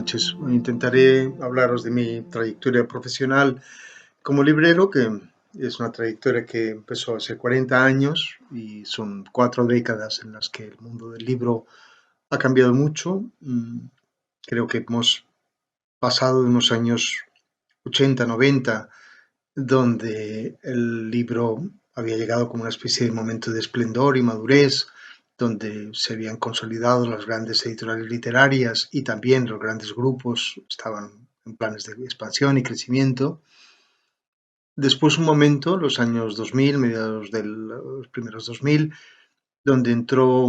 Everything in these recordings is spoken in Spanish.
noches. Intentaré hablaros de mi trayectoria profesional como librero, que es una trayectoria que empezó hace 40 años y son 4 décadas en las que el mundo del libro ha cambiado mucho. Creo que hemos pasado de unos años 80, 90, donde el libro había llegado como una especie de momento de esplendor y madurez, donde se habían consolidado las grandes editoriales literarias y también los grandes grupos estaban en planes de expansión y crecimiento. Después un momento, los años 2000, mediados de los primeros 2000, donde entró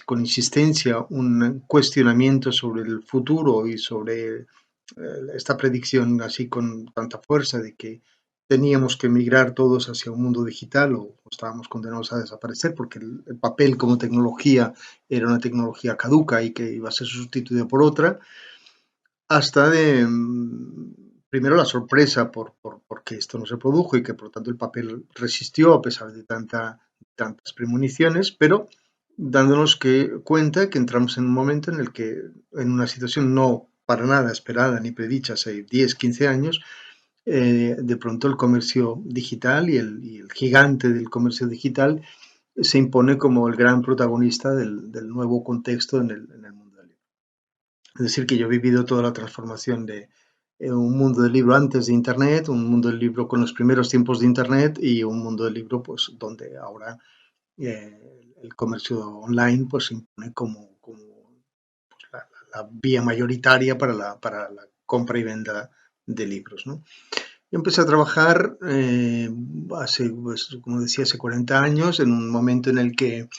con insistencia un cuestionamiento sobre el futuro y sobre esta predicción así con tanta fuerza de que teníamos que migrar todos hacia un mundo digital o estábamos condenados a desaparecer porque el papel como tecnología era una tecnología caduca y que iba a ser sustituida por otra, hasta primero la sorpresa porque esto no se produjo y que por tanto el papel resistió a pesar de tantas premoniciones, pero dándonos cuenta que entramos en un momento en el que, en una situación no para nada esperada ni predicha hace 10, 15 años, de pronto el comercio digital y el gigante del comercio digital se impone como el gran protagonista del nuevo contexto en el mundo del libro. Es decir, que yo he vivido toda la transformación de un mundo del libro antes de Internet, un mundo del libro con los primeros tiempos de Internet y un mundo del libro pues, donde ahora el comercio online pues, se impone como pues, la vía mayoritaria para la compra y venta de libros, ¿no? Yo empecé a trabajar hace, pues, como decía, hace 40 años, en un momento en el que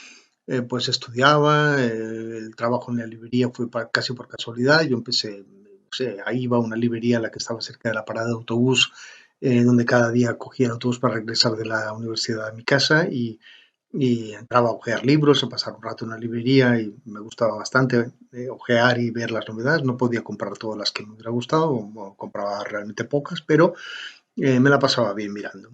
pues estudiaba, el trabajo en la librería fue casi por casualidad. Yo empecé, no sé, ahí iba a una librería a la que estaba cerca de la parada de autobús, donde cada día cogía el autobús para regresar de la universidad a mi casa y entraba a ojear libros, a pasar un rato en la librería y me gustaba bastante ojear y ver las novedades. No podía comprar todas las que me hubiera gustado, o compraba realmente pocas, pero me la pasaba bien mirando.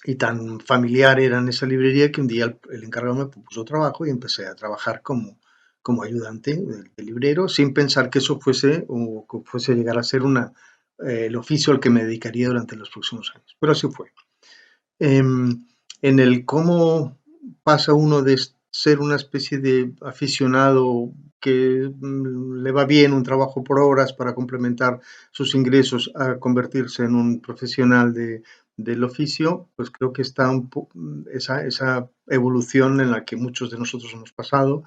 Y tan familiar era en esa librería que un día el encargado me propuso trabajo y empecé a trabajar como ayudante del librero, sin pensar que eso fuese o que fuese a llegar a ser el oficio al que me dedicaría durante los próximos años. Pero así fue. En el cómo pasa uno de ser una especie de aficionado que le va bien un trabajo por horas para complementar sus ingresos a convertirse en un profesional del oficio, pues creo que está esa evolución en la que muchos de nosotros hemos pasado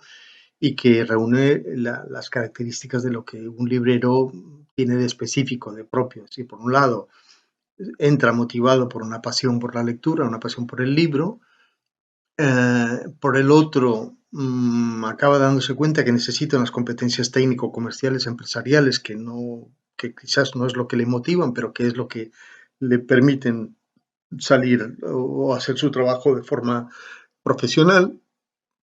y que reúne las características de lo que un librero tiene de específico, de propio. Si por un lado entra motivado por una pasión por la lectura, una pasión por el libro, por el otro acaba dándose cuenta que necesita unas competencias técnico-comerciales, empresariales, que quizás no es lo que le motivan, pero que es lo que le permiten salir o hacer su trabajo de forma profesional.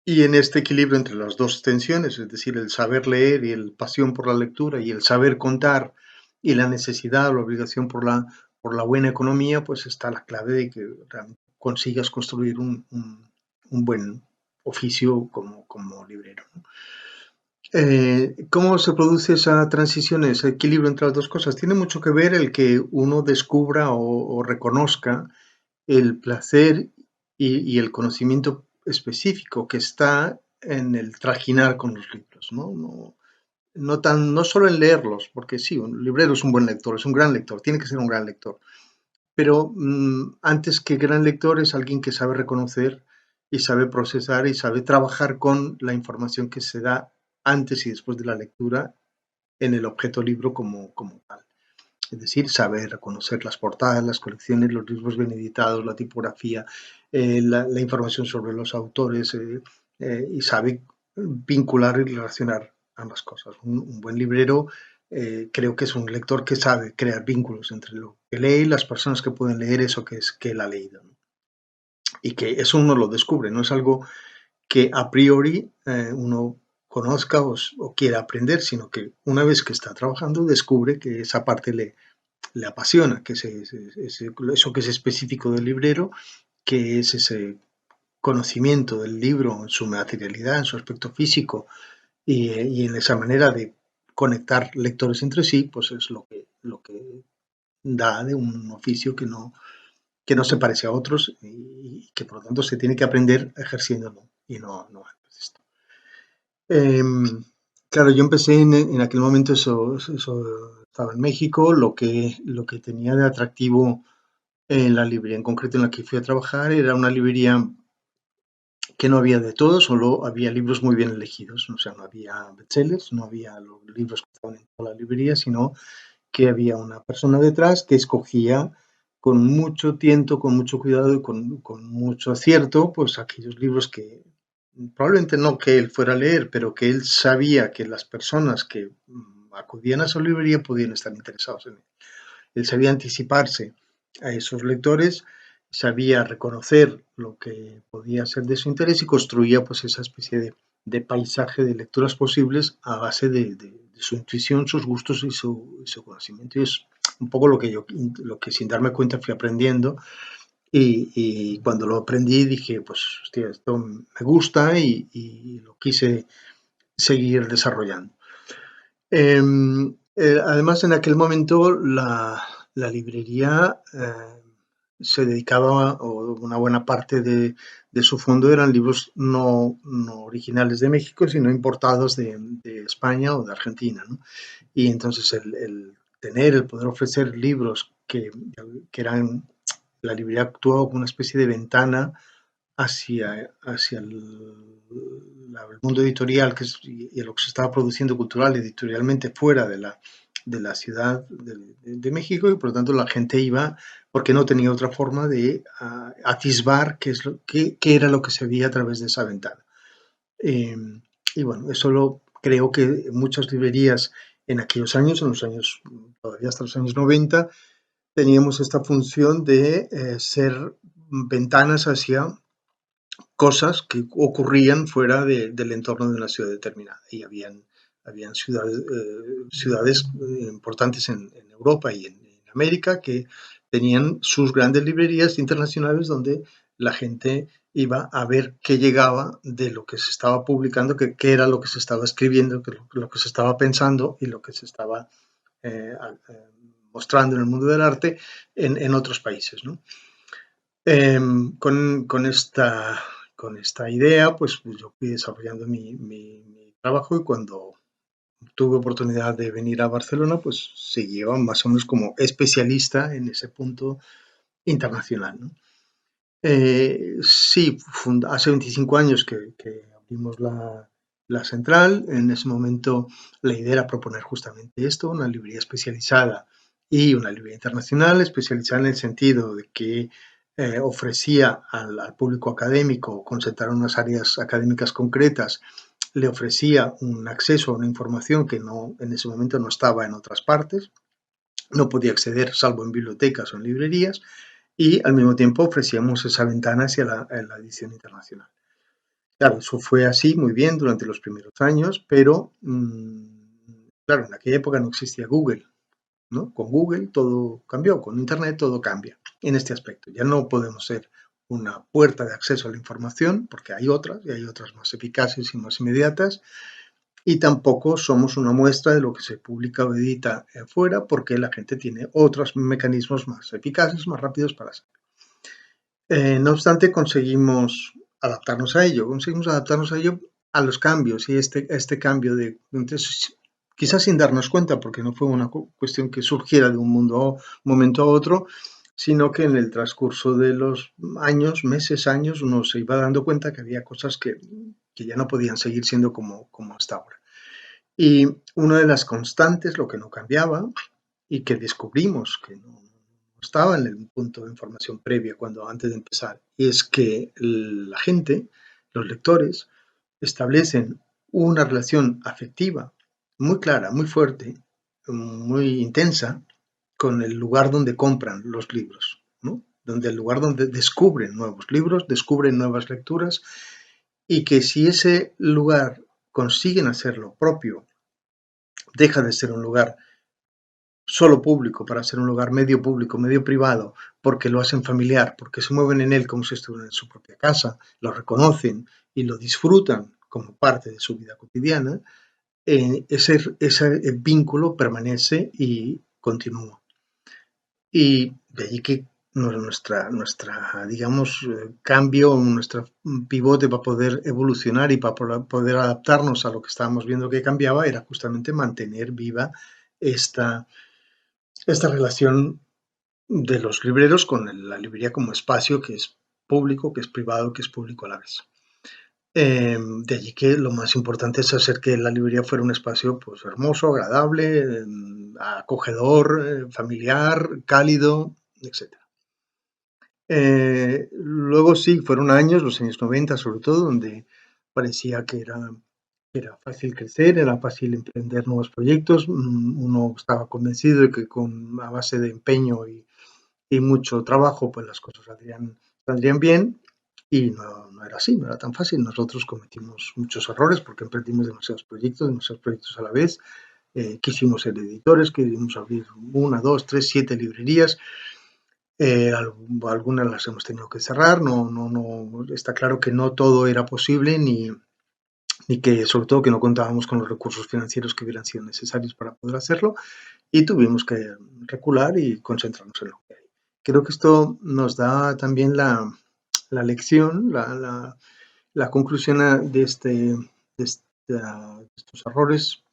Y en este equilibrio entre las dos tensiones, es decir, el saber leer y el pasión por la lectura y el saber contar y la necesidad o la obligación por la buena economía, pues está la clave de que realmente consigas construir un buen oficio como librero, ¿no? ¿Cómo se produce esa transición, ese equilibrio entre las dos cosas? Tiene mucho que ver el que uno descubra o reconozca el placer y el conocimiento específico que está en el trajinar con los libros, ¿no? No solo en leerlos, porque sí, un librero es un buen lector, es un gran lector, tiene que ser un gran lector, pero antes que gran lector es alguien que sabe reconocer y sabe procesar y sabe trabajar con la información que se da antes y después de la lectura en el objeto libro como tal. Es decir, saber reconocer las portadas, las colecciones, los libros bien editados, la tipografía, la información sobre los autores y sabe vincular y relacionar ambas cosas. Un buen librero creo que es un lector que sabe crear vínculos entre lo que lee y las personas que pueden leer eso que él ha leído, ¿no? Y que eso uno lo descubre, no es algo que a priori uno conozca o quiera aprender, sino que una vez que está trabajando descubre que esa parte le apasiona, que eso que es específico del librero, que es ese conocimiento del libro en su materialidad, en su aspecto físico y en esa manera de conectar lectores entre sí, pues es lo que da de un oficio que no se parece a otros y que por lo tanto se tiene que aprender ejerciéndolo y no antes de esto. Claro, yo empecé en aquel momento, eso estaba en México, lo que tenía de atractivo en la librería en concreto en la que fui a trabajar era una librería que no había de todo, solo había libros muy bien elegidos, o sea, no había bestsellers, no había los libros que estaban en toda la librería, sino que había una persona detrás que escogía con mucho tiento, con mucho cuidado y con mucho acierto, pues aquellos libros que probablemente no que él fuera a leer, pero que él sabía que las personas que acudían a su librería podían estar interesados en él. Él sabía anticiparse a esos lectores, sabía reconocer lo que podía ser de su interés y construía pues esa especie de paisaje de lecturas posibles a base de su intuición, sus gustos y su conocimiento. Y es un poco lo que sin darme cuenta fui aprendiendo y cuando lo aprendí dije, pues, hostia, esto me gusta y lo quise seguir desarrollando. Además, en aquel momento la librería se dedicaba, o una buena parte de su fondo eran libros no originales de México, sino importados de España o de Argentina, ¿no? Y entonces el poder ofrecer libros que eran, la librería actuaba como una especie de ventana hacia el mundo editorial y lo que se estaba produciendo cultural editorialmente fuera de la ciudad de México y por lo tanto la gente iba porque no tenía otra forma de atisbar qué era lo que se veía a través de esa ventana. Eh, y bueno, creo que muchas librerías en aquellos años, en los años, todavía hasta los años 90, teníamos esta función de ser ventanas hacia cosas que ocurrían fuera del entorno de una ciudad determinada. Y habían ciudades importantes en Europa y en América que tenían sus grandes librerías internacionales donde la gente iba a ver qué llegaba de lo que se estaba publicando, qué era lo que se estaba escribiendo, lo que se estaba pensando y lo que se estaba eh, mostrando en el mundo del arte en otros países, ¿no? Con esta idea, pues yo fui desarrollando mi trabajo y cuando tuve oportunidad de venir a Barcelona, pues seguía más o menos como especialista en ese punto internacional, ¿no? Sí, hace 25 años que abrimos la central. En ese momento la idea era proponer justamente esto, una librería especializada y una librería internacional, especializada en el sentido de que ofrecía al público académico, concentrar unas áreas académicas concretas, le ofrecía un acceso a una información que en ese momento no estaba en otras partes, no podía acceder salvo en bibliotecas o en librerías, y al mismo tiempo ofrecíamos esa ventana hacia la edición internacional. Claro, eso fue así muy bien durante los primeros años, pero claro, en aquella época no existía Google, ¿no? Con Google todo cambió, con Internet todo cambia en este aspecto. Ya no podemos ser una puerta de acceso a la información, porque hay otras, y hay otras más eficaces y más inmediatas, y tampoco somos una muestra de lo que se publica o edita fuera, porque la gente tiene otros mecanismos más eficaces, más rápidos para hacerlo. No obstante, conseguimos adaptarnos a ello, a los cambios y este cambio entonces, quizás sin darnos cuenta, porque no fue una cuestión que surgiera de un momento a otro, sino que en el transcurso de los años, uno se iba dando cuenta que había cosas que ya no podían seguir siendo como hasta ahora. Y una de las constantes, lo que no cambiaba y que descubrimos que no estaba en el punto de información previa antes de empezar, y es que la gente, los lectores, establecen una relación afectiva muy clara, muy fuerte, muy intensa con el lugar donde compran los libros, ¿no? El lugar donde descubren nuevos libros, descubren nuevas lecturas, y que si ese lugar consiguen hacerlo propio, deja de ser un lugar solo público para ser un lugar medio público, medio privado, porque lo hacen familiar, porque se mueven en él como si estuvieran en su propia casa, lo reconocen y lo disfrutan como parte de su vida cotidiana, ese vínculo permanece y continúa. Y de allí que digamos, cambio, nuestro pivote para poder evolucionar y para poder adaptarnos a lo que estábamos viendo que cambiaba era justamente mantener viva esta relación de los libreros con la librería como espacio que es público, que es privado, que es público a la vez. De allí que lo más importante es hacer que la librería fuera un espacio pues, hermoso, agradable, acogedor, familiar, cálido, etc. Luego sí, fueron años, los años 90 sobre todo, donde parecía que era fácil crecer, era fácil emprender nuevos proyectos. Uno estaba convencido de que a base de empeño y mucho trabajo, pues las cosas saldrían bien. Y no era así, no era tan fácil. Nosotros cometimos muchos errores porque emprendimos demasiados proyectos a la vez. Quisimos ser editores, quisimos abrir 1, 2, 3, 7 librerías. Algunas las hemos tenido que cerrar. No, está claro que no todo era posible ni que sobre todo que no contábamos con los recursos financieros que hubieran sido necesarios para poder hacerlo y tuvimos que recular y concentrarnos en lo que hay. Creo que esto nos da también la lección, la conclusión de estos errores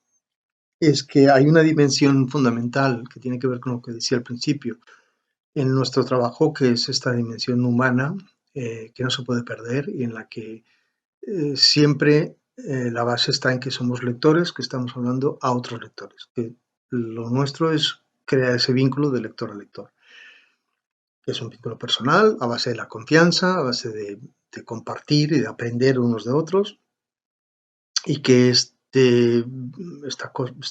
es que hay una dimensión fundamental que tiene que ver con lo que decía al principio en nuestro trabajo, que es esta dimensión humana que no se puede perder y en la que siempre la base está en que somos lectores, que estamos hablando a otros lectores, que lo nuestro es crear ese vínculo de lector a lector, que es un vínculo personal a base de la confianza, a base de compartir y de aprender unos de otros, y que este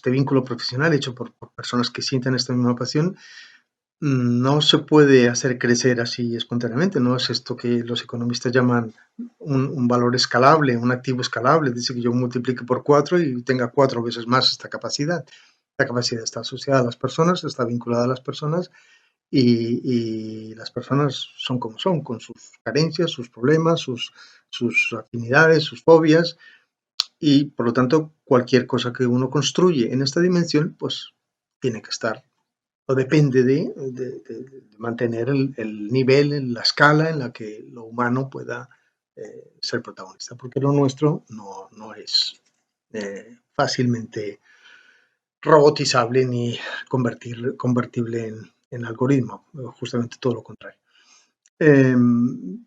vínculo profesional hecho por personas que sienten esta misma pasión no se puede hacer crecer así espontáneamente, no es esto que los economistas llaman un valor escalable, un activo escalable, dice que yo multiplique por 4 y tenga 4 veces más esta capacidad. La capacidad está asociada a las personas, está vinculada a las personas y las personas son como son, con sus carencias, sus problemas, sus afinidades, sus fobias y por lo tanto cualquier cosa que uno construye en esta dimensión pues tiene que estar o depende de mantener el nivel, en la escala en la que lo humano pueda ser protagonista, porque lo nuestro no es fácilmente robotizable ni convertible en algoritmo, justamente todo lo contrario.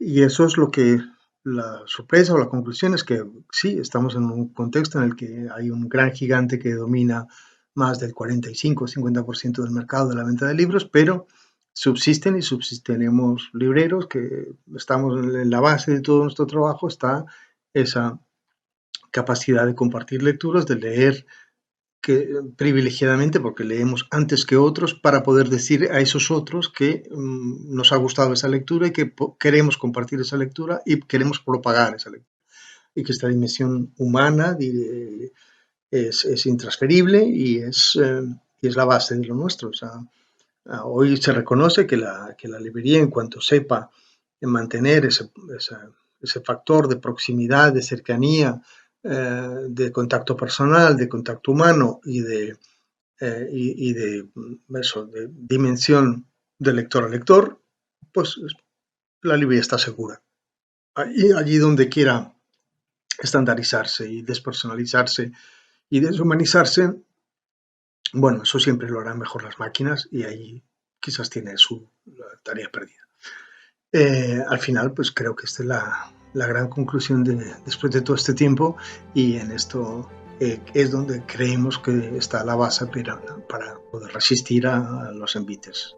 Y eso es lo que la sorpresa o la conclusión es que sí, estamos en un contexto en el que hay un gran gigante que domina más del 45-50% del mercado de la venta de libros, pero subsisten y subsistiremos libreros que estamos en la base de todo nuestro trabajo, está esa capacidad de compartir lecturas, de leer privilegiadamente porque leemos antes que otros para poder decir a esos otros que nos ha gustado esa lectura y que queremos compartir esa lectura y queremos propagar esa lectura. Y que esta dimensión humana es intransferible y es la base de lo nuestro. O sea, hoy se reconoce que la librería, en cuanto sepa mantener ese factor de proximidad, de cercanía, de contacto personal, de contacto humano y de de dimensión de lector a lector, pues la librería está segura. Allí donde quiera estandarizarse y despersonalizarse y deshumanizarse, bueno, eso siempre lo harán mejor las máquinas y ahí quizás tiene su tarea perdida. Al final, pues creo que esta es la gran conclusión después de todo este tiempo y en esto es donde creemos que está la base para poder resistir a los envites.